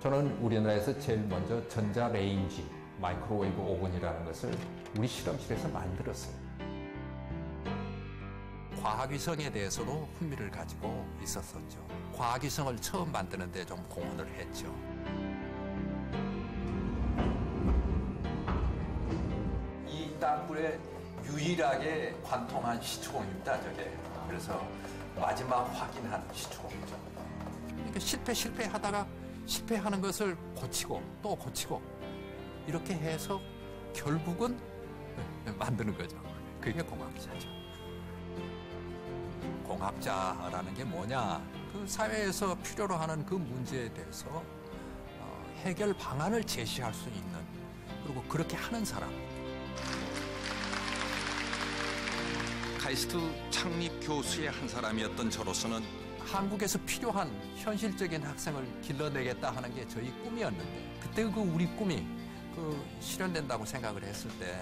저는 우리나라에서 제일 먼저 전자레인지, 마이크로웨이브 오븐이라는 것을 우리 실험실에서 만들었어요. 과학위성에 대해서도 흥미를 가지고 있었었죠. 과학위성을 처음 만드는 데 좀 공헌을 했죠. 이 땅굴에 유일하게 관통한 시추공입니다, 저게. 그래서 마지막 확인한 시추공이죠. 그러니까 실패하다가 실패하는 것을 고치고 또 고치고 이렇게 해서 결국은 만드는 거죠. 그게 공학자죠. 공학자라는 게 뭐냐? 그 사회에서 필요로 하는 그 문제에 대해서 해결 방안을 제시할 수 있는, 그리고 그렇게 하는 사람. 카이스트 창립 교수의 한 사람이었던 저로서는 한국에서 필요한 현실적인 학생을 길러내겠다 하는 게 저희 꿈이었는데, 그때 그 우리 꿈이 실현된다고 생각을 했을 때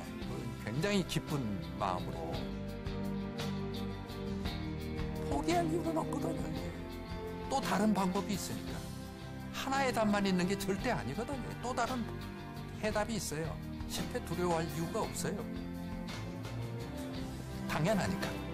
굉장히 기쁜 마음으로 포기할 이유는 없거든요. 또 다른 방법이 있으니까. 하나의 답만 있는 게 절대 아니거든요. 또 다른 해답이 있어요. 실패 두려워할 이유가 없어요. 당연하니까.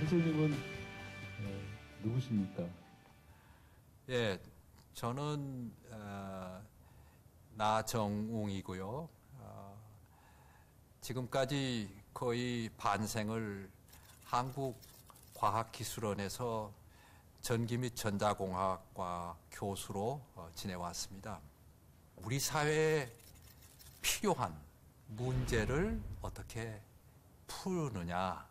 선생님은 누구십니까? 예, 저는 나정웅이고요. 지금까지 거의 반생을 한국과학기술원에서 전기 및 전자공학과 교수로 지내왔습니다. 우리 사회에 필요한 문제를 어떻게 푸느냐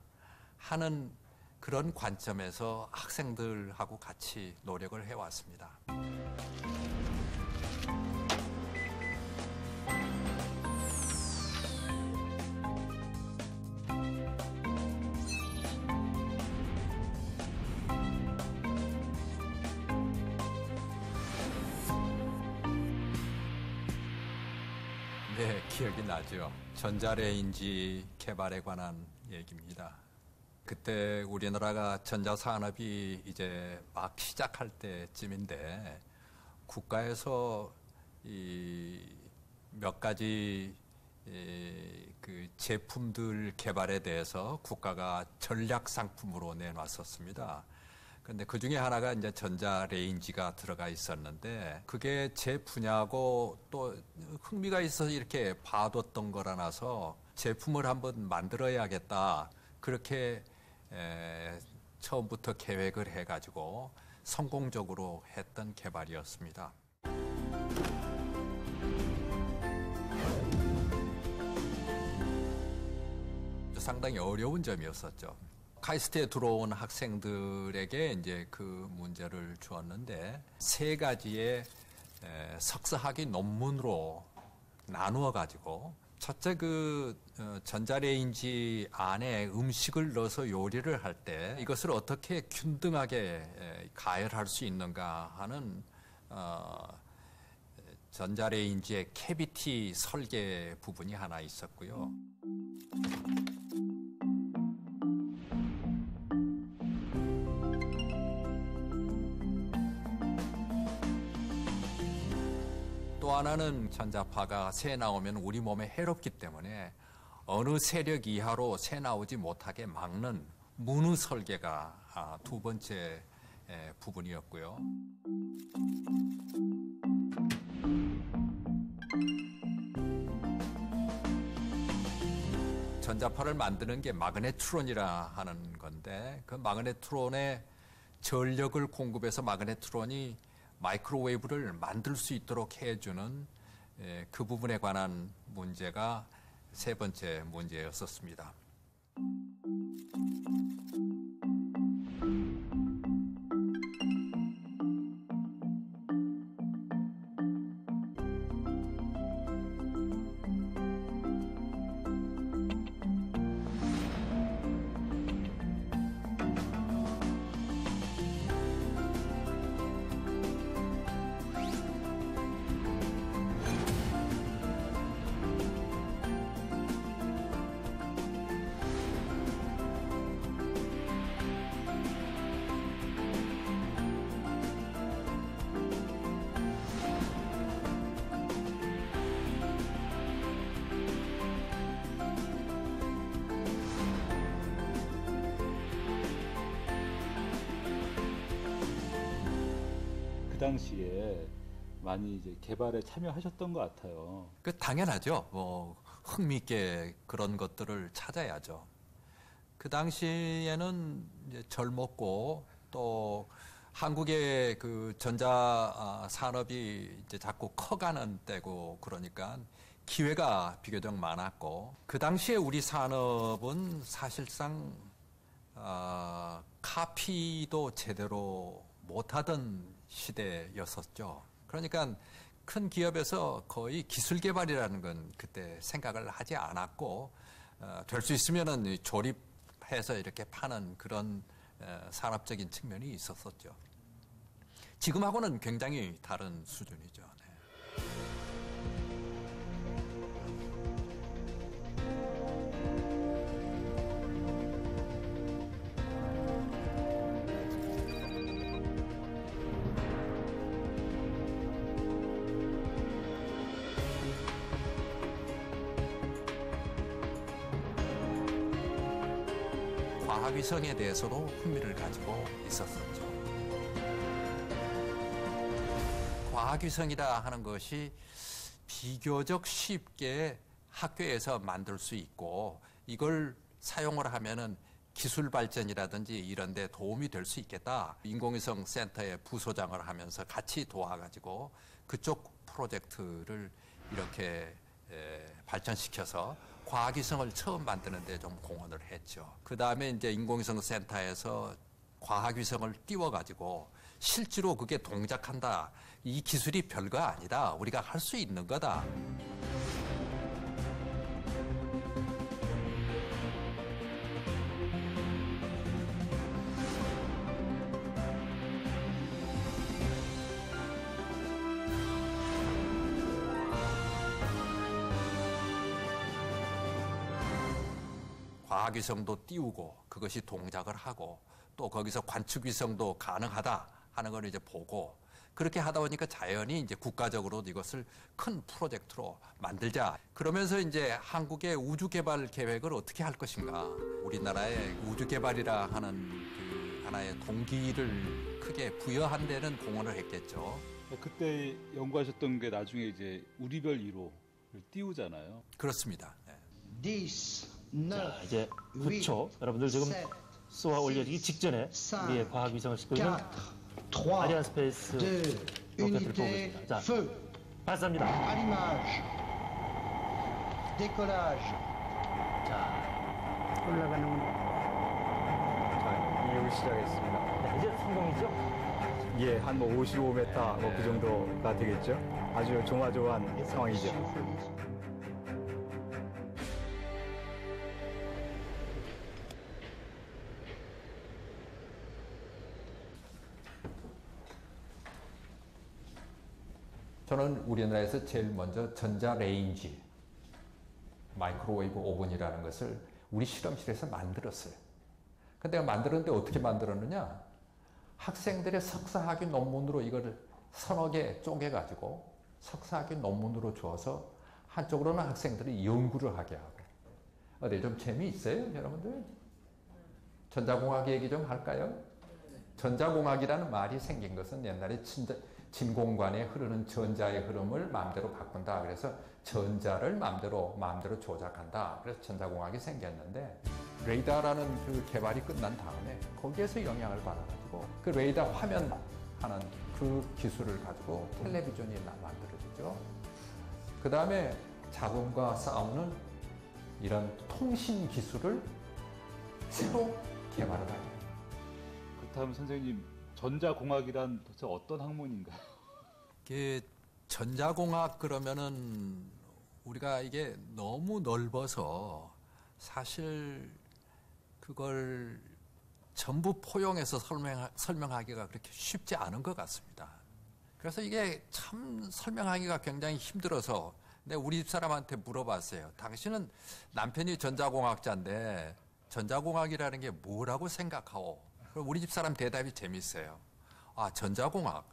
하는 그런 관점에서 학생들하고 같이 노력을 해왔습니다. 네, 기억이 나죠. 전자레인지 개발에 관한 얘기입니다. 그때 우리나라가 전자산업이 이제 막 시작할 때쯤인데 국가에서 몇 가지 그 제품들 개발에 대해서 국가가 전략 상품으로 내놨었습니다. 그런데 그 중에 하나가 이제 전자레인지가 들어가 있었는데 그게 제 분야고 또 흥미가 있어서 이렇게 봐뒀던 거라서 제품을 한번 만들어야겠다. 그렇게 처음부터 계획을 해가지고 성공적으로 했던 개발이었습니다. 상당히 어려운 점이었었죠. 카이스트에 들어온 학생들에게 이제 그 문제를 주었는데 세 가지의 석사학위 논문으로 나누어 가지고 첫째 전자레인지 안에 음식을 넣어서 요리를 할 때 이것을 어떻게 균등하게 가열할 수 있는가 하는 전자레인지의 캐비티 설계 부분이 하나 있었고요. 또 하나는 전자파가 새 나오면 우리 몸에 해롭기 때문에 어느 세력 이하로 새 나오지 못하게 막는 문의 설계가 두 번째 부분이었고요. 전자파를 만드는 게 마그네트론이라 하는 건데 그 마그네트론에 전력을 공급해서 마그네트론이 마이크로웨이브를 만들 수 있도록 해주는 그 부분에 관한 문제가 세 번째 문제였었습니다. 그 당시에 많이 이제 개발에 참여하셨던 것 같아요. 그 당연하죠. 뭐 흥미있게 그런 것들을 찾아야죠. 그 당시에는 이제 젊었고 또 한국의 그 전자 산업이 이제 자꾸 커가는 때고 그러니까 기회가 비교적 많았고 그 당시에 우리 산업은 사실상 카피도 제대로 못하던 시대였었죠. 그러니까 큰 기업에서 거의 기술 개발이라는 건 그때 생각을 하지 않았고 될 수 있으면은 조립해서 이렇게 파는 그런 산업적인 측면이 있었었죠. 지금하고는 굉장히 다른 수준이죠. 네. 과학위성에 대해서도 흥미를 가지고 있었었죠. 과학위성이라 하는 것이 비교적 쉽게 학교에서 만들 수 있고 이걸 사용을 하면은 기술 발전이라든지 이런 데 도움이 될 수 있겠다. 인공위성 센터의 부소장을 하면서 같이 도와가지고 그쪽 프로젝트를 이렇게 발전시켜서 과학위성을 처음 만드는 데 좀 공헌을 했죠. 그 다음에 이제 인공위성 센터에서 과학위성을 띄워가지고 실제로 그게 동작한다. 이 기술이 별거 아니다. 우리가 할 수 있는 거다. 과학위성도 띄우고 그것이 동작을 하고 또 거기서 관측위성도 가능하다 하는 걸 이제 보고 그렇게 하다 보니까 자연히 이제 국가적으로 이것을 큰 프로젝트로 만들자. 그러면서 이제 한국의 우주 개발 계획을 어떻게 할 것인가. 우리나라의 우주 개발이라 하는 그 하나의 동기를 크게 부여한 데는 공헌을 했겠죠. 그때 연구하셨던 게 나중에 이제 우리별 1호를 띄우잖아요. 그렇습니다. 네. 자, 이제 9초. 여러분들 지금 쏘아 올려지기 직전에 우리의 과학위성을 싣고 있는 아리안 스페이스 로켓을 보고 있습니다. 자, 발사합니다. 자, 올라가는군요. 자, 이륙을 시작했습니다. 네, 이제 성공이죠? 예, 한 뭐 55m 뭐 그 정도가 되겠죠. 아주 조마조마한 상황이죠. 저는 우리나라에서 제일 먼저 전자레인지, 마이크로웨이브 오븐이라는 것을 우리 실험실에서 만들었어요. 근데 만들었는데 어떻게 만들었느냐? 학생들의 석사학위 논문으로 이거를 서너 개 쪼개가지고 석사학위 논문으로 줘서 한쪽으로는 학생들이 연구를 하게 하고. 어디 좀 재미있어요, 여러분들? 전자공학 얘기 좀 할까요? 전자공학이라는 말이 생긴 것은 옛날에 진공관에 흐르는 전자의 흐름을 마음대로 바꾼다. 그래서 전자를 마음대로 조작한다. 그래서 전자공학이 생겼는데 레이더라는 그 개발이 끝난 다음에 거기에서 영향을 받아가지고 그 레이더 화면 하는 그 기술을 가지고 텔레비전이 만들어지죠. 그 다음에 잡음과 싸우는 이런 통신 기술을 새로 개발을 하죠. 그렇다면 선생님, 전자공학이란 도대체 어떤 학문인가요? 그 전자공학 그러면은 우리가 이게 너무 넓어서 사실 그걸 전부 포용해서 설명하기가 그렇게 쉽지 않은 것 같습니다. 그래서 이게 참 설명하기가 굉장히 힘들어서 내가 우리 집 사람한테 물어봤어요. 당신은 남편이 전자공학자인데 전자공학이라는 게 뭐라고 생각하오? 그럼 우리 집 사람 대답이 재밌어요. 아, 전자공학.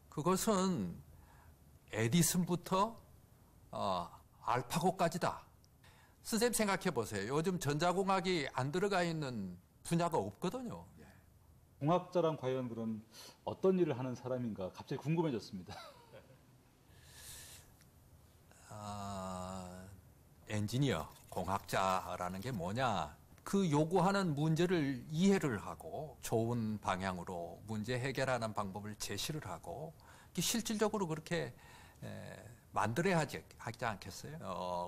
그것은 에디슨부터 알파고까지다. 선생님 생각해 보세요. 요즘 전자공학이 안 들어가 있는 분야가 없거든요. 공학자란 과연 그런 어떤 일을 하는 사람인가 갑자기 궁금해졌습니다. 엔지니어, 공학자라는 게 뭐냐? 그 요구하는 문제를 이해를 하고 좋은 방향으로 문제 해결하는 방법을 제시를 하고 실질적으로 그렇게 만들어야 하지 않겠어요?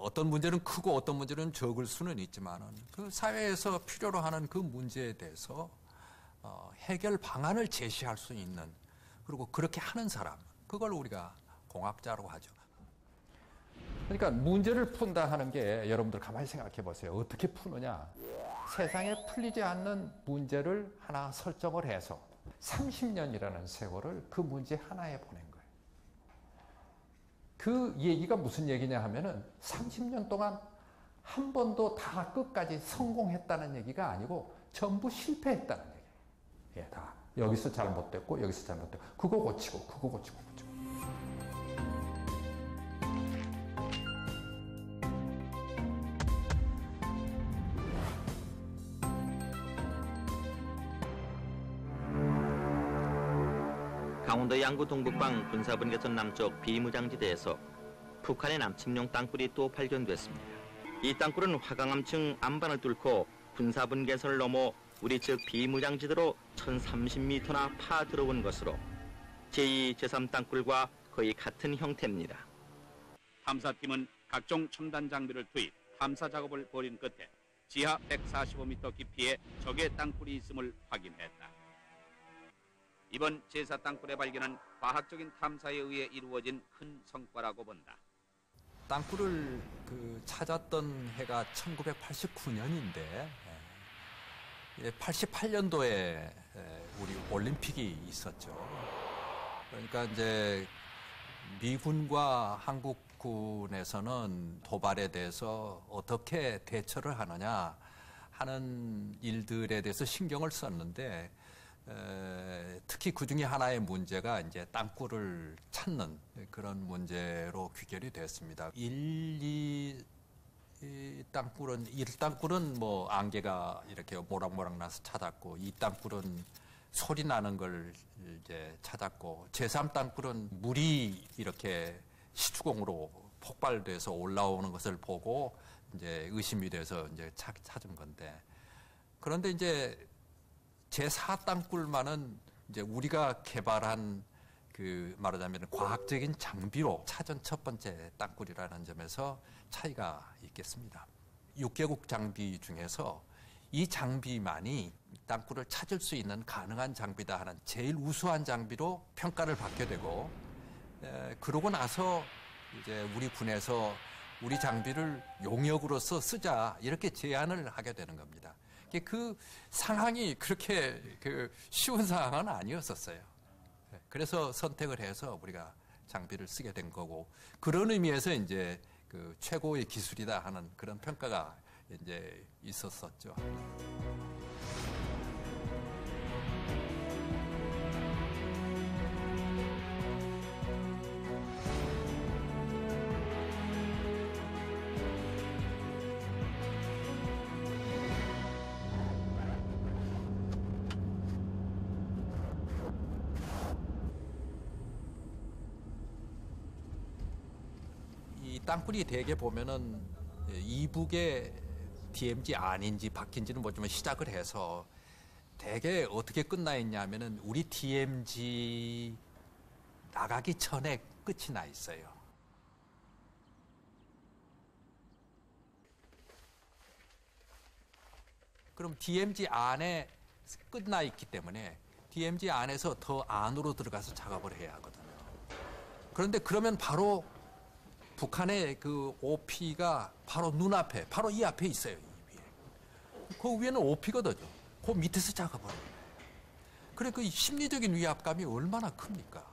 어떤 문제는 크고 어떤 문제는 적을 수는 있지만은 그 사회에서 필요로 하는 그 문제에 대해서 해결 방안을 제시할 수 있는 그리고 그렇게 하는 사람, 그걸 우리가 공학자라고 하죠. 그러니까 문제를 푼다 하는 게 여러분들 가만히 생각해 보세요. 어떻게 푸느냐? 세상에 풀리지 않는 문제를 하나 설정을 해서 30년이라는 세월을 그 문제 하나에 보낸 거예요. 그 얘기가 무슨 얘기냐 하면은 30년 동안 한 번도 다 끝까지 성공했다는 얘기가 아니고 전부 실패했다는 얘기예요. 예, 다. 여기서 잘못됐고 여기서 잘못됐고 그거 고치고 그거 고치고. 강원도 양구 동북방 군사분계선 남쪽 비무장지대에서 북한의 남침용 땅굴이 또 발견됐습니다. 이 땅굴은 화강암층 안반을 뚫고 군사분계선을 넘어 우리 측 비무장지대로 1030m나 파 들어온 것으로 제2, 제3 땅굴과 거의 같은 형태입니다. 탐사팀은 각종 첨단 장비를 투입 탐사 작업을 벌인 끝에 지하 145m 깊이에 적의 땅굴이 있음을 확인했다. 이번 제4 땅굴의 발견은 과학적인 탐사에 의해 이루어진 큰 성과라고 본다. 땅굴을 찾았던 해가 1989년인데 88년도에 우리 올림픽이 있었죠. 그러니까 이제 미군과 한국군에서는 도발에 대해서 어떻게 대처를 하느냐 하는 일들에 대해서 신경을 썼는데 특히 그 중에 하나의 문제가 이제 땅굴을 찾는 그런 문제로 귀결이 됐습니다. 1, 2 땅굴은 뭐 안개가 이렇게 모락모락 나서 찾았고 2 땅굴은 소리 나는 걸 이제 찾았고 제3 땅굴은 물이 이렇게 시추공으로 폭발돼서 올라오는 것을 보고 이제 의심이 돼서 이제 찾은 건데 그런데 이제 제4 땅굴만은 이제 우리가 개발한 말하자면 과학적인 장비로 찾은 첫 번째 땅굴이라는 점에서 차이가 있겠습니다. 6개국 장비 중에서 이 장비만이 땅굴을 찾을 수 있는 가능한 장비다 하는 제일 우수한 장비로 평가를 받게 되고 그러고 나서 이제 우리 군에서 우리 장비를 용역으로서 쓰자 이렇게 제안을 하게 되는 겁니다. 그 상황이 그렇게 쉬운 상황은 아니었었어요. 그래서 선택을 해서 우리가 장비를 쓰게 된 거고 그런 의미에서 이제 최고의 기술이다 하는 그런 평가가 이제 있었었죠. 땅굴이 대개 보면은 이북의 DMZ 아닌지 바뀐지는 모르지만 시작을 해서 대개 어떻게 끝나 있냐면은 우리 DMZ 나가기 전에 끝이 나 있어요. 그럼 DMZ 안에 끝나 있기 때문에 DMZ 안에서 더 안으로 들어가서 작업을 해야 하거든요. 그런데 그러면 바로 북한의 OP가 바로 눈앞에, 바로 이 앞에 있어요. 이 위에. 그 위에는 OP거든요. 그 밑에서 작업을 해요. 그래, 그 심리적인 위압감이 얼마나 큽니까?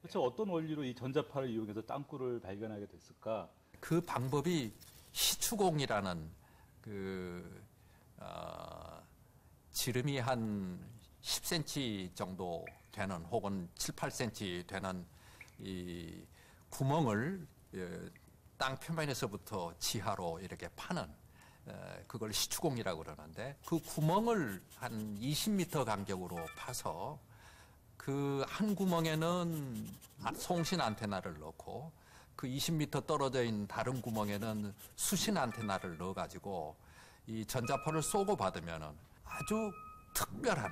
그렇죠. 어떤 원리로 이 전자파를 이용해서 땅굴을 발견하게 됐을까? 그 방법이 시추공이라는 지름이 한 10cm 정도 되는 혹은 7, 8cm 되는 이 구멍을 땅 표면에서부터 지하로 이렇게 파는 그걸 시추공이라고 그러는데 그 구멍을 한 20m 간격으로 파서 그 한 구멍에는 송신 안테나를 넣고 그 20m 떨어져 있는 다른 구멍에는 수신 안테나를 넣어가지고 이 전자파를 쏘고 받으면은 아주 특별한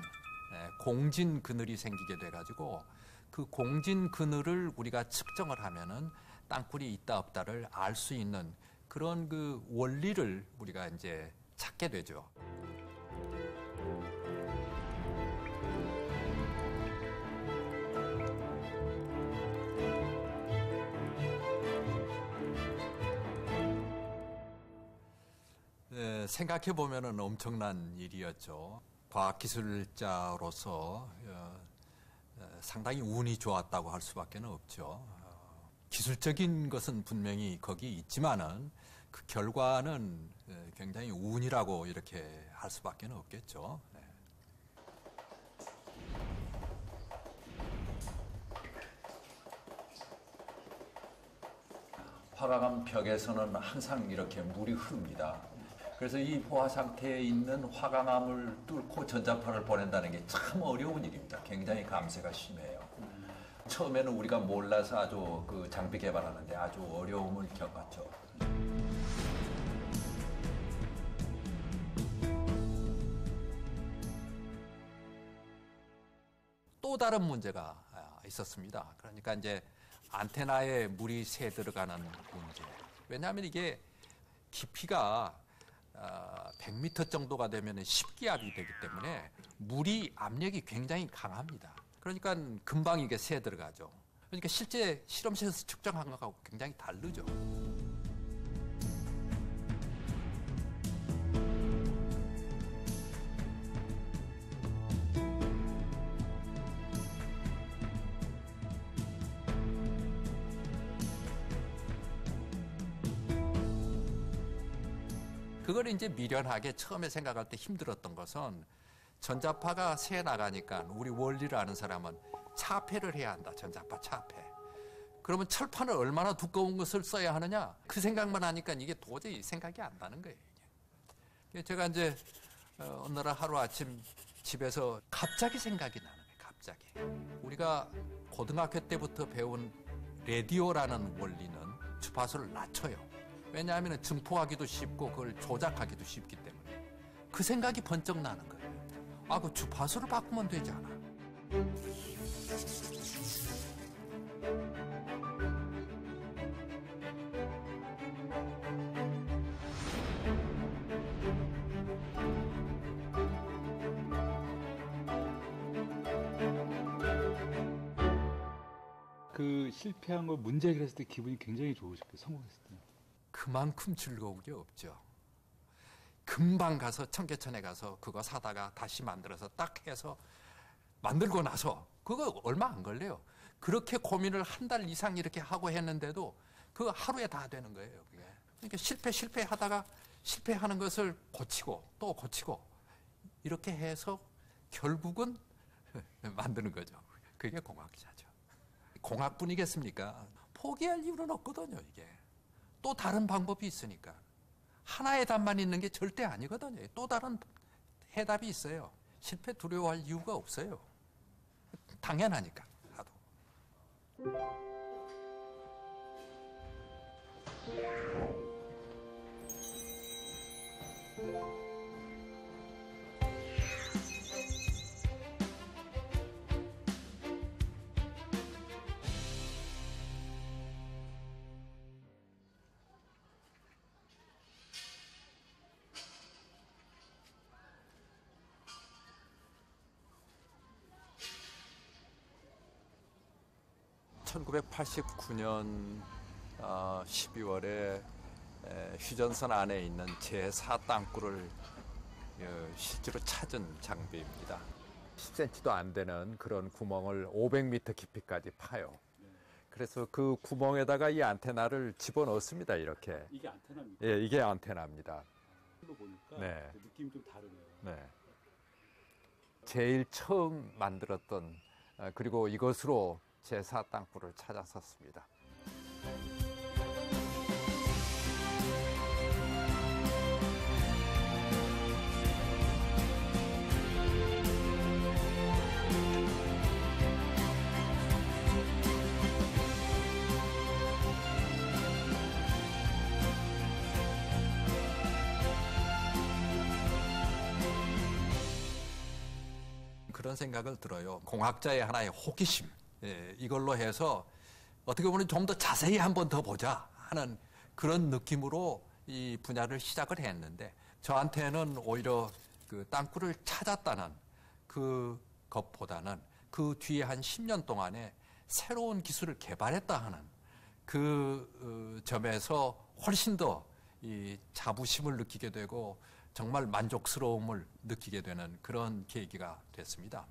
공진 그늘이 생기게 돼가지고 그 공진 그늘을 우리가 측정을 하면은 땅굴이 있다 없다를 알 수 있는 그런 그 원리를 우리가 이제 찾게 되죠. 생각해 보면은 엄청난 일이었죠. 과학기술자로서 상당히 운이 좋았다고 할 수밖에 없죠. 기술적인 것은 분명히 거기 있지만은 그 결과는 굉장히 운이라고 이렇게 할 수밖에 없겠죠. 화강암 벽에서는 항상 이렇게 물이 흐릅니다. 그래서 이 포화 상태에 있는 화강암을 뚫고 전자파를 보낸다는 게 참 어려운 일입니다. 굉장히 감세가 심해요. 처음에는 우리가 몰라서 아주 그 장비 개발하는데 아주 어려움을 겪었죠. 또 다른 문제가 있었습니다. 그러니까 이제 안테나에 물이 새 들어가는 문제. 왜냐하면 이게 깊이가 100m 정도가 되면 10기압이 되기 때문에 물이 압력이 굉장히 강합니다. 그러니까 금방 이게 새 들어가죠. 그러니까 실제 실험실에서 측정한 것하고 굉장히 다르죠. 그걸 이제 미련하게 처음에 생각할 때 힘들었던 것은 전자파가 새 나가니까 우리 원리를 아는 사람은 차폐를 해야 한다. 전자파 차폐. 그러면 철판을 얼마나 두꺼운 것을 써야 하느냐? 그 생각만 하니까 이게 도저히 생각이 안 나는 거예요. 제가 이제 어느 날 하루아침 집에서 갑자기 생각이 나는 거예요. 갑자기. 우리가 고등학교 때부터 배운 라디오라는 원리는 주파수를 낮춰요. 왜냐하면 증폭하기도 쉽고 그걸 조작하기도 쉽기 때문에. 그 생각이 번쩍 나는 거예요. 아, 그 주파수를 바꾸면 되지 않아? 그 실패한 걸 문제 해결했을 때 기분이 굉장히 좋으셨겠어요. 성공했을 때. 그만큼 즐거운 게 없죠. 금방 가서 청계천에 가서 그거 사다가 다시 만들어서 딱 해서 만들고 나서 그거 얼마 안 걸려요. 그렇게 고민을 한 달 이상 이렇게 하고 했는데도 그 하루에 다 되는 거예요. 그게. 그러니까 실패하다가 실패하는 것을 고치고 또 고치고 이렇게 해서 결국은 만드는 거죠. 그게 공학자죠. 공학뿐이겠습니까? 포기할 이유는 없거든요, 이게. 또 다른 방법이 있으니까. 하나의 답만 있는 게 절대 아니거든요. 또 다른 해답이 있어요. 실패 두려워할 이유가 없어요. 당연하니까, 하도. (1989년 12월에) 휴전선 안에 있는 제4 땅굴을 실제로 찾은 장비입니다. 10cm도 안 되는 그런 구멍을 500m 깊이까지 파요. 그래서 그 구멍에다가 이 안테나를 집어넣습니다. 이렇게. 이게 안테나입니까? 예, 이게 안테나입니다. 로 보니까 네. 느낌이 좀 다르네요. 네. 제일 처음 만들었던 그리고 이것으로 제사 땅굴을 찾았었습니다. 그런 생각을 들어요. 공학자의 하나의 호기심, 이걸로 해서 어떻게 보면 좀 더 자세히 한 번 더 보자 하는 그런 느낌으로 이 분야를 시작을 했는데 저한테는 오히려 그 땅굴을 찾았다는 그 것보다는 그 뒤에 한 10년 동안에 새로운 기술을 개발했다 하는 그 점에서 훨씬 더 이 자부심을 느끼게 되고 정말 만족스러움을 느끼게 되는 그런 계기가 됐습니다.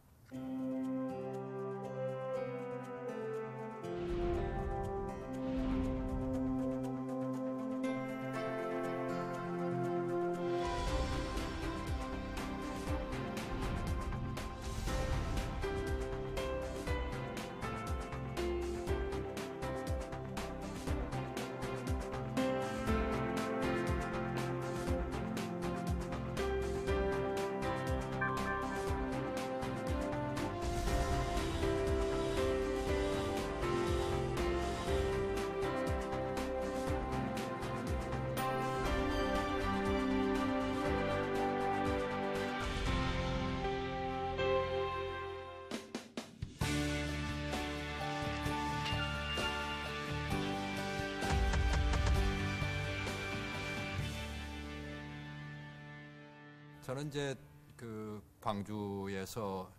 저는 이제 그 광주에서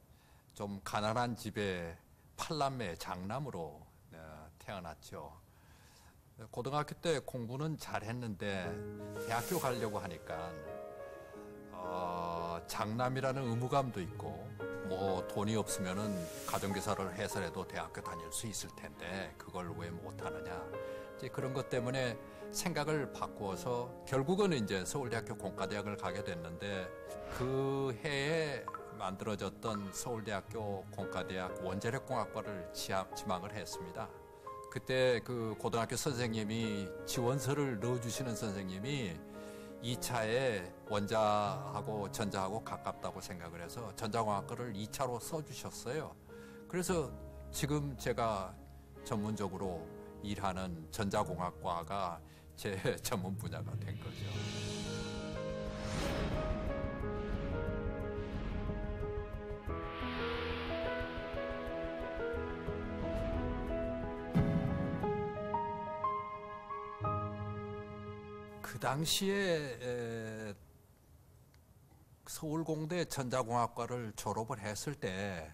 좀 가난한 집에 8남매 장남으로 태어났죠. 고등학교 때 공부는 잘했는데 대학교 가려고 하니까 장남이라는 의무감도 있고 뭐 돈이 없으면은 가정교사를 해서라도 대학교 다닐 수 있을 텐데 그걸 왜 못하느냐 이제 그런 것 때문에 생각을 바꾸어서 결국은 이제 서울대학교 공과대학을 가게 됐는데 그 해에 만들어졌던 서울대학교 공과대학 원자력공학과를 지망을 했습니다. 그때 그 고등학교 선생님이 지원서를 넣어주시는 선생님이 2차에 원자하고 전자하고 가깝다고 생각을 해서 전자공학과를 2차로 써주셨어요. 그래서 지금 제가 전문적으로 일하는 전자공학과가 제 전문 분야가 된 거죠. 그 당시에 서울공대 전자공학과를 졸업을 했을 때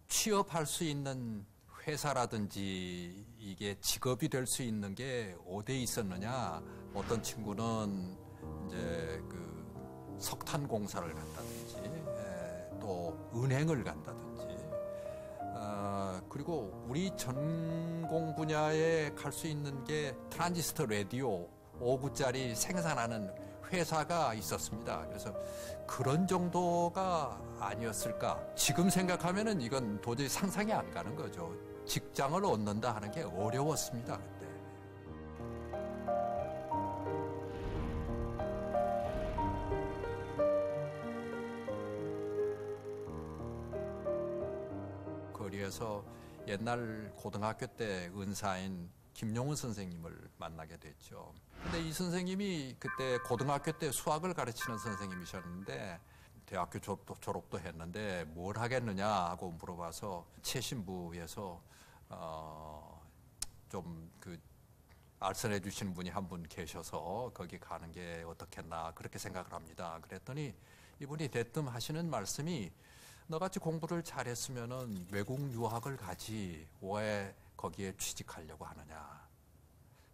취업할 수 있는 회사라든지 이게 직업이 될 수 있는 게 어디에 있었느냐? 어떤 친구는 이제 그 석탄 공사를 간다든지 또 은행을 간다든지 그리고 우리 전공 분야에 갈 수 있는 게 트랜지스터 라디오 5구짜리 생산하는 회사가 있었습니다. 그래서 그런 정도가 아니었을까? 지금 생각하면은 이건 도저히 상상이 안 가는 거죠. 직장을 얻는다 하는 게 어려웠습니다, 그때. 거리에서 옛날 고등학교 때 은사인 김용훈 선생님을 만나게 됐죠. 근데 이 선생님이 그때 고등학교 때 수학을 가르치는 선생님이셨는데 대학교 졸업도 했는데 뭘 하겠느냐 하고 물어봐서 최신부에서 좀 그 알선해 주시는 분이 한 분 계셔서 거기 가는 게 어떻겠나 그렇게 생각을 합니다. 그랬더니 이분이 대뜸 하시는 말씀이 너같이 공부를 잘했으면은 외국 유학을 가지 왜 거기에 취직하려고 하느냐.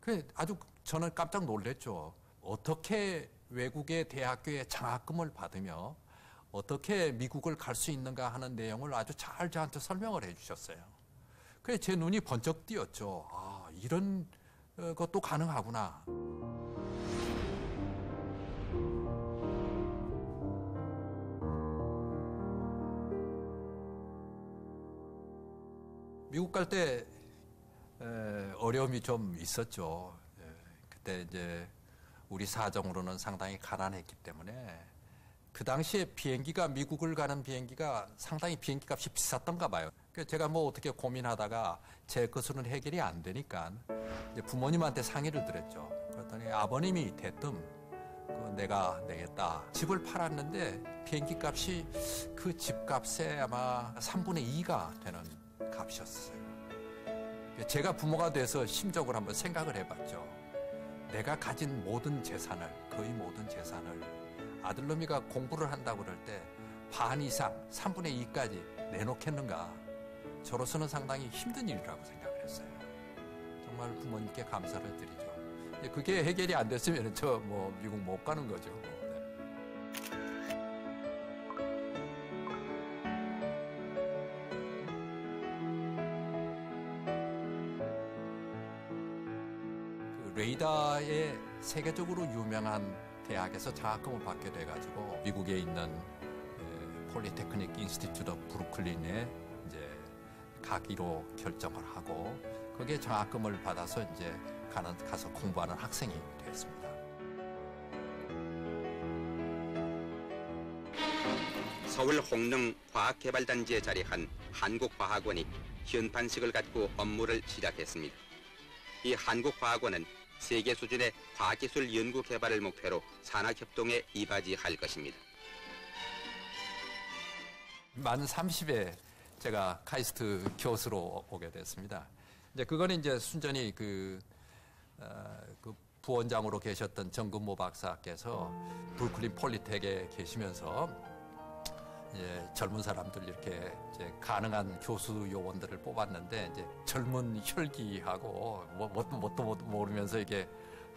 그 아주 저는 깜짝 놀랐죠. 어떻게 외국의 대학교에 장학금을 받으며 어떻게 미국을 갈 수 있는가 하는 내용을 아주 잘 저한테 설명을 해 주셨어요. 그래서 제 눈이 번쩍 띄었죠. 아, 이런 것도 가능하구나. 미국 갈 때 어려움이 좀 있었죠. 그때 이제 우리 사정으로는 상당히 가난했기 때문에 그 당시에 비행기가 미국을 가는 비행기가 상당히 비행기 값이 비쌌던가 봐요. 그래서 제가 뭐 어떻게 고민하다가 제 것으로는 해결이 안 되니까 이제 부모님한테 상의를 드렸죠. 그랬더니 아버님이 대뜸 내가 내겠다. 집을 팔았는데 비행기 값이 그 집값의 아마 3분의 2가 되는 값이었어요. 제가 부모가 돼서 심적으로 한번 생각을 해봤죠. 내가 가진 모든 재산을, 거의 모든 재산을 아들놈이가 공부를 한다고 그럴 때 반 이상, 3분의 2까지 내놓겠는가. 저로서는 상당히 힘든 일이라고 생각을 했어요. 정말 부모님께 감사를 드리죠. 그게 해결이 안 됐으면 저 뭐 미국 못 가는 거죠. 레이더의 세계적으로 유명한 대학에서 장학금을 받게 돼가지고 미국에 있는 폴리테크닉 인스티튜트 브루클린에 이제 가기로 결정을 하고 거기에 장학금을 받아서 이제 가서 공부하는 학생이 됐습니다. 서울 홍릉 과학개발단지에 자리한 한국과학원이 현판식을 갖고 업무를 시작했습니다. 이 한국과학원은 세계 수준의 과학기술 연구 개발을 목표로 산학협동에 이바지할 것입니다. 만 30에 제가 카이스트 교수로 오게 됐습니다. 이제 그거는 이제 순전히 그 부원장으로 계셨던 정근모 박사께서 브루클린 폴리텍에 계시면서 이제 젊은 사람들 이렇게 이제 가능한 교수 요원들을 뽑았는데 이제 젊은 혈기하고 뭣도 모르면서 이게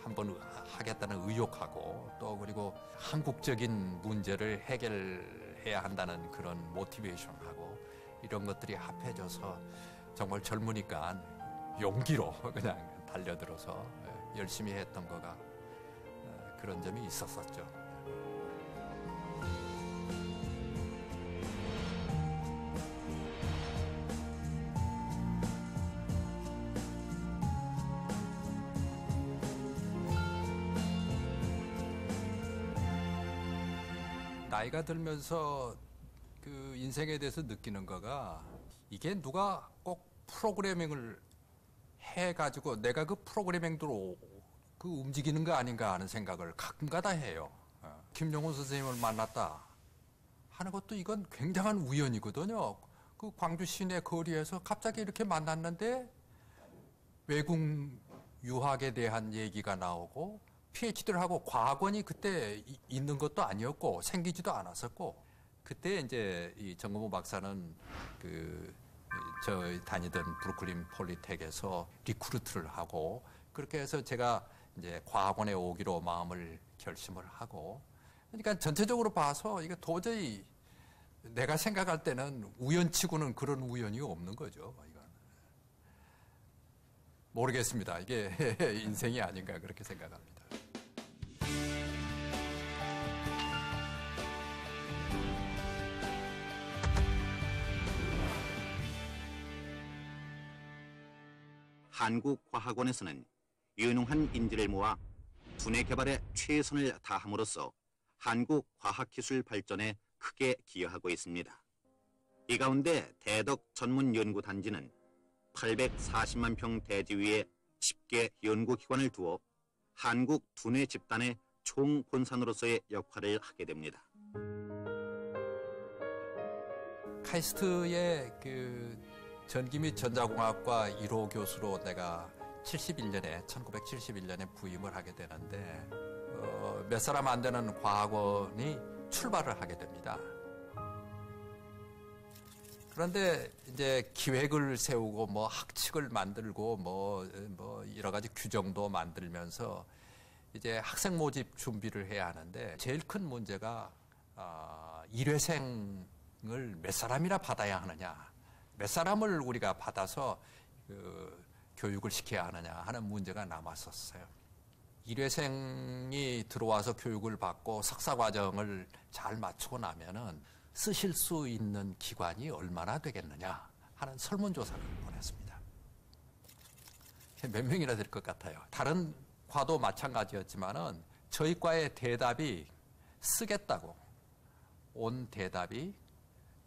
한번 하겠다는 의욕하고 또 그리고 한국적인 문제를 해결해야 한다는 그런 모티베이션하고 이런 것들이 합해져서 정말 젊으니까 용기로 그냥 달려들어서 열심히 했던 거가 그런 점이 있었었죠. 나이가 들면서 그 인생에 대해서 느끼는 거가 이게 누가 꼭 프로그래밍을 해가지고 내가 그 프로그래밍대로 그 움직이는 거 아닌가 하는 생각을 가끔가다 해요. 김용훈 선생님을 만났다 하는 것도 이건 굉장한 우연이거든요. 그 광주 시내 거리에서 갑자기 이렇게 만났는데 외국 유학에 대한 얘기가 나오고 PhD를 하고 과학원이 그때 있는 것도 아니었고 생기지도 않았었고 그때 이제 이 정근모 박사는 저 다니던 브루클린 폴리텍에서 리크루트를 하고 그렇게 해서 제가 이제 과학원에 오기로 마음을 결심을 하고 그러니까 전체적으로 봐서 이게 도저히 내가 생각할 때는 우연치고는 그런 우연이 없는 거죠. 이건. 모르겠습니다. 이게 인생이 아닌가 그렇게 생각합니다. 한국과학원에서는 유능한 인재를 모아 두뇌 개발에 최선을 다함으로써 한국 과학기술 발전에 크게 기여하고 있습니다. 이 가운데 대덕 전문연구단지는 840만 평 대지 위에 10개 연구기관을 두어 한국 두뇌 집단의 총본산으로서의 역할을 하게 됩니다. 카이스트의 전기 및 전자공학과 1호 교수로 내가 1971년에 부임을 하게 되는데 몇 사람 안 되는 과학원이 출발을 하게 됩니다. 그런데 이제 기획을 세우고 뭐 학칙을 만들고 뭐 여러 가지 규정도 만들면서 이제 학생 모집 준비를 해야 하는데 제일 큰 문제가 일회생을 몇 사람이나 받아야 하느냐. 몇 사람을 우리가 받아서 교육을 시켜야 하느냐 하는 문제가 남았었어요. 일회생이 들어와서 교육을 받고 석사 과정을 잘 마치고 나면은 쓰실 수 있는 기관이 얼마나 되겠느냐 하는 설문조사를 보냈습니다. 몇 명이나 될 것 같아요. 다른 과도 마찬가지였지만은 저희 과의 대답이 쓰겠다고 온 대답이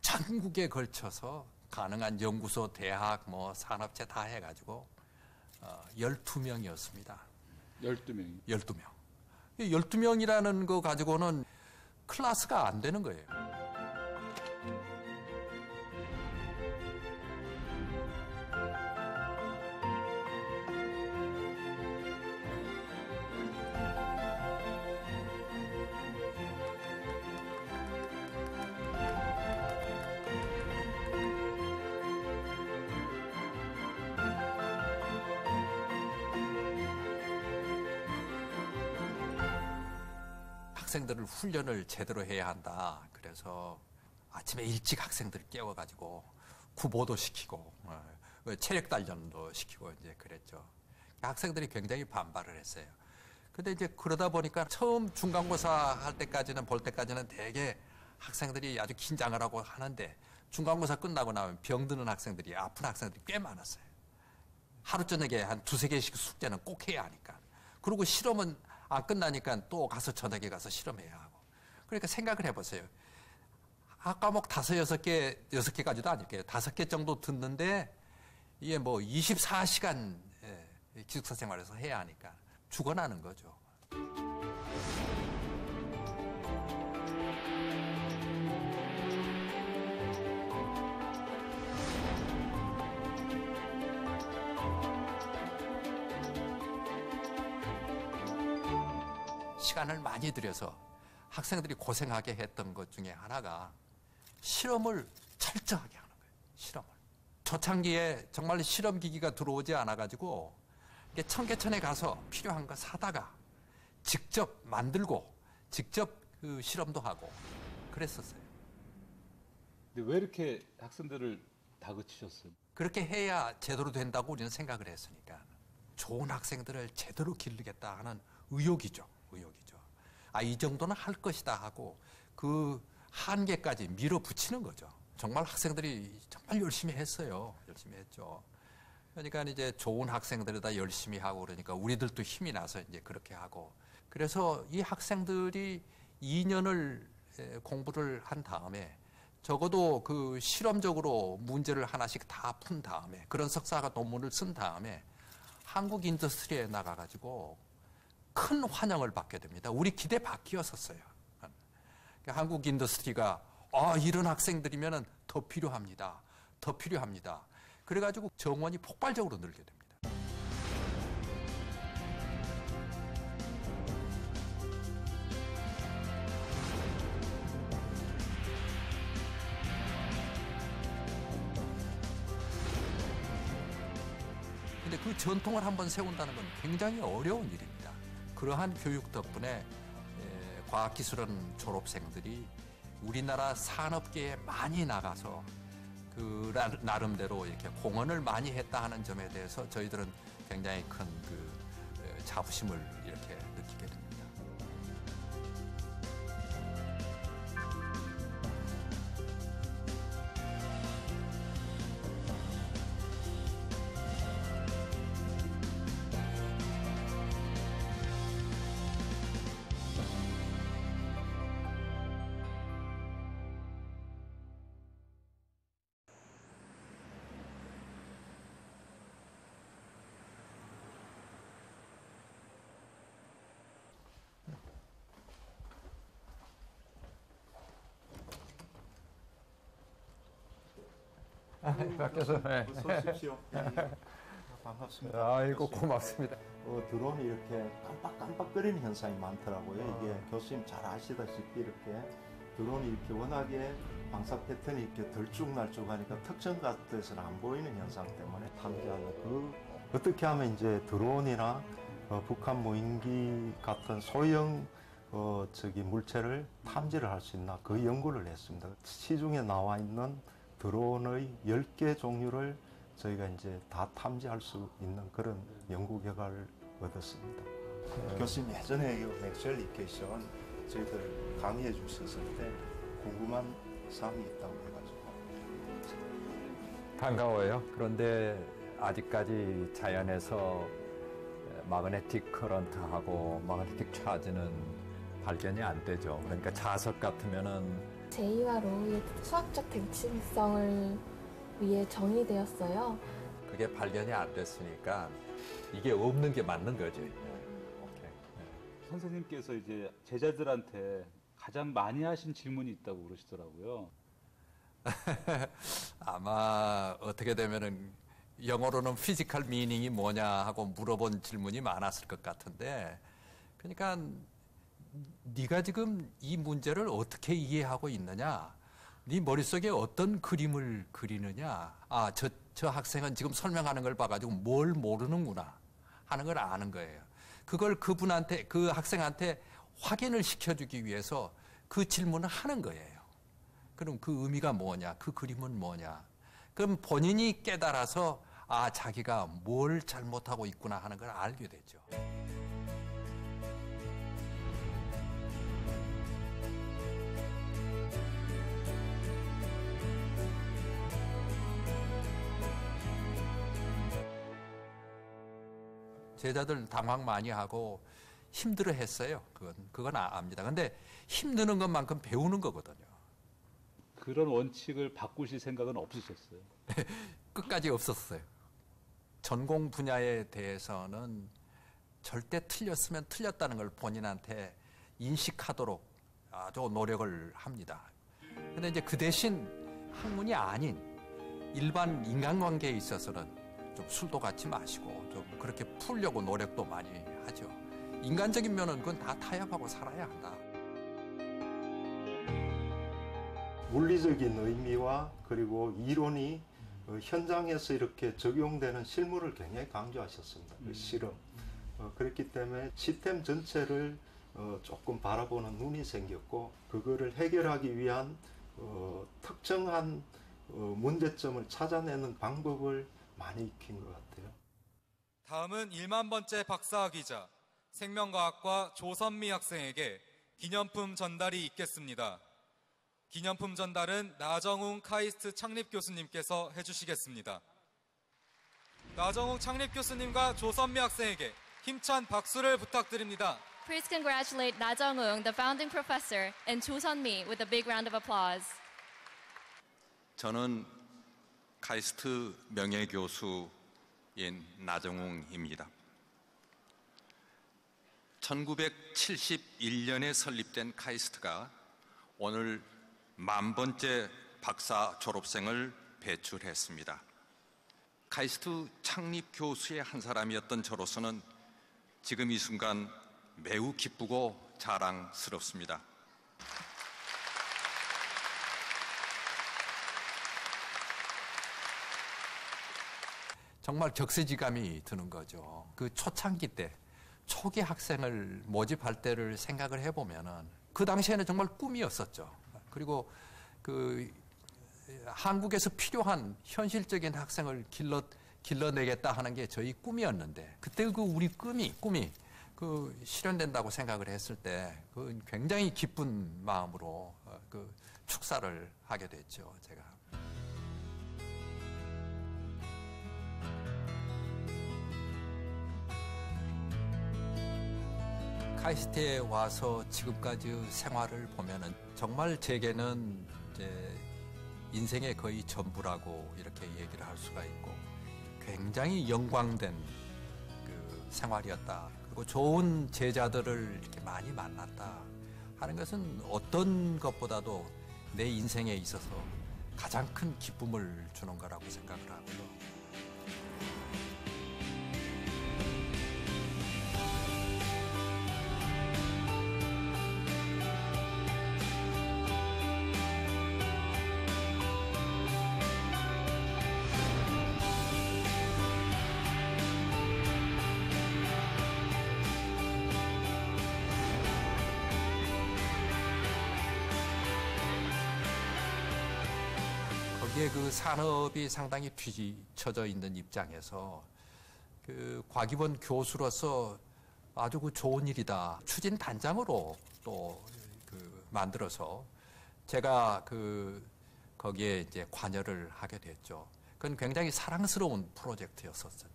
전국에 걸쳐서 가능한 연구소, 대학, 산업체 다 해가지고 12명이었습니다. 12명이. 12명. 12명이라는 거 가지고는 클래스가 안 되는 거예요. 학생들을 훈련을 제대로 해야 한다. 그래서 아침에 일찍 학생들을 깨워가지고 구보도 시키고 체력 단련도 시키고 이제 그랬죠. 학생들이 굉장히 반발을 했어요. 근데 이제 그러다 보니까 처음 중간고사 할 때까지는 볼 때까지는 되게 학생들이 아주 긴장을 하고 하는데 중간고사 끝나고 나면 병드는 학생들이 아픈 학생들이 꽤 많았어요. 하루 저녁에 한 2-3개씩 숙제는 꼭 해야 하니까. 그리고 실험은 안 끝나니까 또 가서 저녁에 가서 실험해야 하고. 그러니까 생각을 해보세요. 과목 5-6개, 6개까지도 아닐게요. 5개 정도 듣는데 이게 24시간 기숙사 생활에서 해야 하니까 죽어나는 거죠. 시간을 많이 들여서 학생들이 고생하게 했던 것 중에 하나가 실험을 철저하게 하는 거예요. 실험을. 초창기에 정말 실험기기가 들어오지 않아가지고 청계천에 가서 필요한 거 사다가 직접 만들고 직접 그 실험도 하고 그랬었어요. 근데 왜 이렇게 학생들을 다그치셨어요? 그렇게 해야 제대로 된다고 우리는 생각을 했으니까 좋은 학생들을 제대로 기르겠다 하는 의욕이죠. 이 정도는 할 것이다 하고 그 한계까지 밀어붙이는 거죠. 정말 학생들이 정말 열심히 했어요. 열심히 했죠. 그러니까 이제 좋은 학생들이다 열심히 하고 그러니까 우리들도 힘이 나서 이제 그렇게 하고 그래서 이 학생들이 2년을 공부를 한 다음에 적어도 그 실험적으로 문제를 하나씩 다 푼 다음에 그런 석사가 논문을 쓴 다음에 한국 인더스트리에 나가가지고 큰 환영을 받게 됩니다. 우리 기대 바뀌었었어요. 한국 인더스트리가 이런 학생들이면 더 필요합니다. 더 필요합니다. 그래가지고 정원이 폭발적으로 늘게 됩니다. 근데 그 전통을 한번 세운다는 건 굉장히 어려운 일입니다. 그러한 교육 덕분에 과학기술원 졸업생들이 우리나라 산업계에 많이 나가서 그 나름대로 이렇게 공헌을 많이 했다 하는 점에 대해서 저희들은 굉장히 큰 그 자부심을 이렇게 느끼게 됩니다. 밖에서 어서 오십시오. 반갑습니다. 아이고 고맙습니다. 드론이 이렇게 깜빡깜빡거리는 현상이 많더라고요. 이게 교수님 잘 아시다시피 이렇게 드론이 이렇게 워낙에 방사 패턴이 이렇게 들쭉날쭉하니까 특정 각도에서는 안 보이는 현상 때문에 탐지하는 어떻게 하면 이제 드론이나 북한 무인기 같은 소형 물체를 탐지를 할 수 있나 그 연구를 했습니다. 시중에 나와 있는 드론의 10개 종류를 저희가 이제 다 탐지할 수 있는 그런 연구 결과를 얻었습니다. 교수님 예전에 이 맥스웰 이퀘이션 저희들 강의해 주셨을 때 궁금한 사항이 있다고 해가지고. 반가워요. 그런데 아직까지 자연에서 마그네틱 커런트하고 마그네틱 차지는 발견이 안 되죠. 그러니까 자석 같으면은 제이와 로우의 수학적 대칭성을 위해 정의되었어요. 그게 발견이 안 됐으니까 이게 없는 게 맞는 거지. 선생님께서 이제 제자들한테 가장 많이 하신 질문이 있다고 그러시더라고요. 아마 어떻게 되면은 영어로는 피지컬 미닝이 뭐냐 하고 물어본 질문이 많았을 것 같은데, 그러니까 네가 지금 이 문제를 어떻게 이해하고 있느냐, 네 머릿속에 어떤 그림을 그리느냐, 아, 저 학생은 지금 설명하는 걸 봐가지고 뭘 모르는구나 하는 걸 아는 거예요. 그걸 그분한테, 그 학생한테 확인을 시켜주기 위해서 그 질문을 하는 거예요. 그럼 그 의미가 뭐냐, 그 그림은 뭐냐. 그럼 본인이 깨달아서 아, 자기가 뭘 잘못하고 있구나 하는 걸 알게 되죠. 제자들 당황 많이 하고 힘들어 했어요. 그건 압니다. 근데 힘드는 것만큼 배우는 거거든요. 그런 원칙을 바꾸실 생각은 없으셨어요? 끝까지 없었어요. 전공 분야에 대해서는 절대 틀렸으면 틀렸다는 걸 본인한테 인식하도록 아주 노력을 합니다. 근데 이제 그 대신 학문이 아닌 일반 인간관계에 있어서는 좀 술도 같이 마시고 좀 그렇게 풀려고 노력도 많이 하죠. 인간적인 면은 그건 다 타협하고 살아야 한다. 물리적인 의미와 그리고 이론이 현장에서 이렇게 적용되는 실물을 굉장히 강조하셨습니다. 그 실험. 그렇기 때문에 시스템 전체를 조금 바라보는 눈이 생겼고, 그거를 해결하기 위한 특정한 문제점을 찾아내는 방법을 많이 익힌 것 같아요. 다음은 1만 번째 박사학위자 생명과학과 조선미 학생에게 기념품 전달이 있겠습니다. 기념품 전달은 나정웅 카이스트 창립 교수님께서 해주시겠습니다. 나정웅 창립 교수님과 조선미 학생에게 힘찬 박수를 부탁드립니다. Please congratulate Na Jung-woong, the founding professor, and Cho Sun-mi with a big round of applause. 저는 카이스트 명예교수인 나정웅입니다. 1971년에 설립된 카이스트가 오늘 10,000번째 박사 졸업생을 배출했습니다. 카이스트 창립 교수의 한 사람이었던 저로서는 지금 이 순간 매우 기쁘고 자랑스럽습니다. 정말 격세지감이 드는 거죠. 그 초창기 때, 초기 학생을 모집할 때를 생각을 해보면은 그 당시에는 정말 꿈이었었죠. 그리고 그 한국에서 필요한 현실적인 학생을 길러내겠다 하는 게 저희 꿈이었는데, 그때 그 우리 꿈이 그 실현된다고 생각을 했을 때 그 굉장히 기쁜 마음으로 그 축사를 하게 됐죠, 제가. 카이스트에 와서 지금까지 생활을 보면은 정말 제게는 이제 인생의 거의 전부라고 이렇게 얘기를 할 수가 있고, 굉장히 영광된 그 생활이었다. 그리고 좋은 제자들을 이렇게 많이 만났다 하는 것은 어떤 것보다도 내 인생에 있어서 가장 큰 기쁨을 주는 거라고 생각을 하고요. 이게 그 산업이 상당히 뒤처져 있는 입장에서 그 곽이번 교수로서 아주 그 좋은 일이다. 추진 단장으로 또 그 만들어서 제가 거기에 이제 관여를 하게 됐죠. 그건 굉장히 사랑스러운 프로젝트였었죠.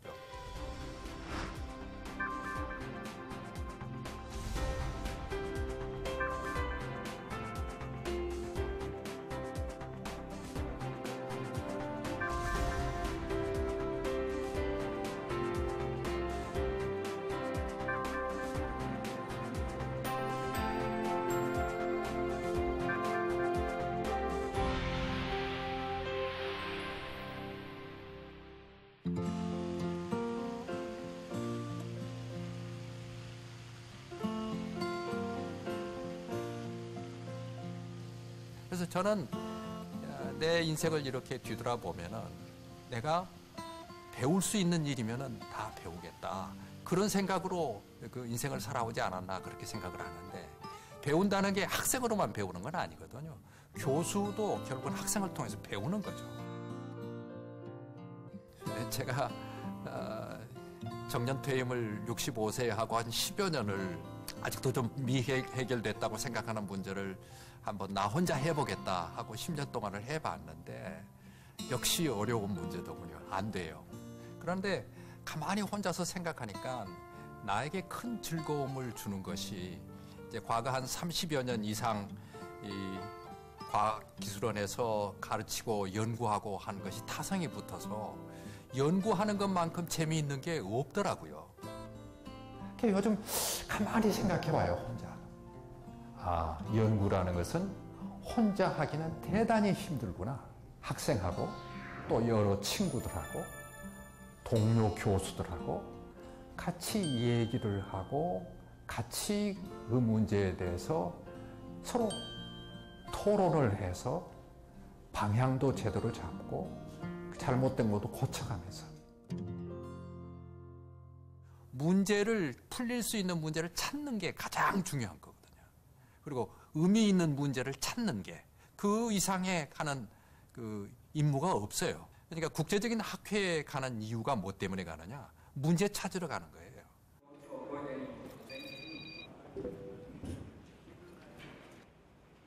그래서 저는 내 인생을 이렇게 뒤돌아보면은 내가 배울 수 있는 일이면은 다 배우겠다. 그런 생각으로 그 인생을 살아오지 않았나 그렇게 생각을 하는데 배운다는 게 학생으로만 배우는 건 아니거든요. 교수도 결국은 학생을 통해서 배우는 거죠. 제가 정년 퇴임을 65세에 하고 한 10여 년을 아직도 좀 미해결됐다고 생각하는 문제를 한번 나 혼자 해보겠다 하고 10년 동안을 해봤는데 역시 어려운 문제더군요. 안 돼요. 그런데 가만히 혼자서 생각하니까 나에게 큰 즐거움을 주는 것이 이제 과거 한 30여 년 이상 이 과학기술원에서 가르치고 연구하고 하는 것이 타성이 붙어서 연구하는 것만큼 재미있는 게 없더라고요. 요즘 가만히 생각해봐요, 혼자. 연구라는 것은 혼자 하기는 대단히 힘들구나. 학생하고 또 여러 친구들하고 동료 교수들하고 같이 얘기를 하고 같이 그 문제에 대해서 서로 토론을 해서 방향도 제대로 잡고 잘못된 것도 고쳐가면서 문제를 풀릴 수 있는 문제를 찾는 게 가장 중요한 거거든요. 그리고 의미 있는 문제를 찾는 게 그 이상에 가는 그 임무가 없어요. 그러니까 국제적인 학회에 가는 이유가 뭐 때문에 가느냐? 문제 찾으러 가는 거예요.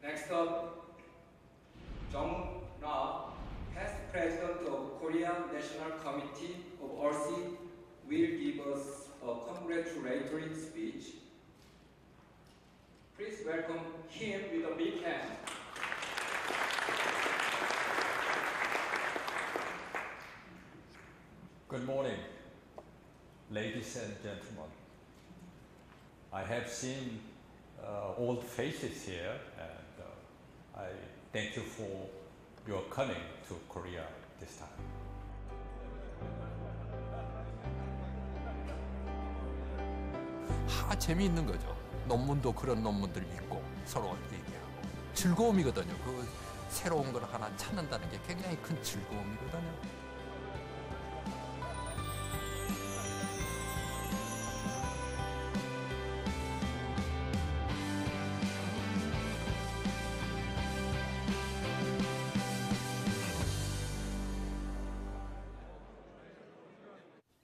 Next up, Jong Na, past president of Korean National Committee of ORCID, will give us a congratulatory speech. Please welcome him with a big hand. Good morning, ladies and gentlemen. I have seen old faces here, and I thank you for your coming to Korea this time. 재미있는 거죠. 논문도 그런 논문들 읽고 서로 얘기하고 즐거움이거든요. 그 새로운 걸 하나 찾는다는 게 굉장히 큰 즐거움이거든요.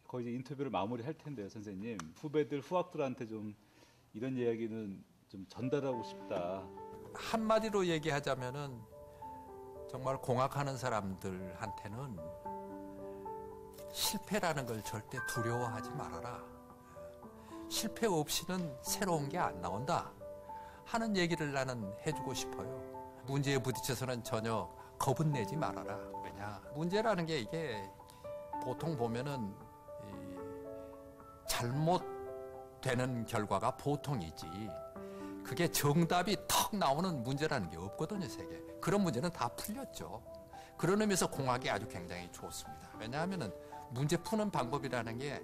거의 이제 인터뷰를 마무리할 텐데요, 선생님. 후배들, 후학들한테 좀 이런 이야기는 좀 전달하고 싶다. 한마디로 얘기하자면은 정말 공학하는 사람들한테는 실패라는 걸 절대 두려워하지 말아라. 실패 없이는 새로운 게 안 나온다 하는 얘기를 나는 해주고 싶어요. 문제에 부딪혀서는 전혀 겁은 내지 말아라. 왜냐? 문제라는 게 이게 보통 보면은 잘못되는 결과가 보통이지 그게 정답이 턱 나오는 문제라는 게 없거든요, 세계. 그런 문제는 다 풀렸죠. 그런 의미에서 공학이 아주 굉장히 좋습니다. 왜냐하면 문제 푸는 방법이라는 게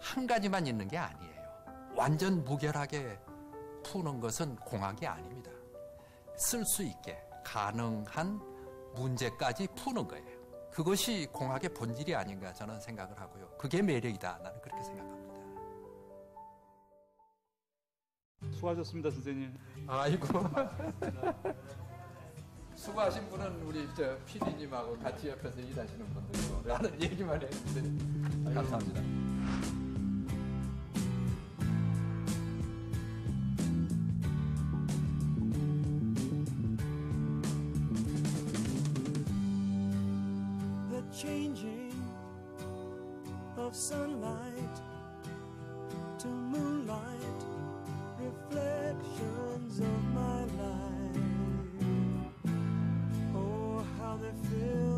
한 가지만 있는 게 아니에요. 완전 무결하게 푸는 것은 공학이 아닙니다. 쓸 수 있게 가능한 문제까지 푸는 거예요. 그것이 공학의 본질이 아닌가 저는 생각을 하고요. 그게 매력이다. 나는 그렇게 생각합니다. 수고하셨습니다, 선생님. 아이고. 수고하신 분은 우리 저 PD님하고 같이 옆에서 일하시는 분들이고 라는 얘기만 했는데 감사합니다. The changing of sunlight to moonlight, reflections of my life. Oh, how they fill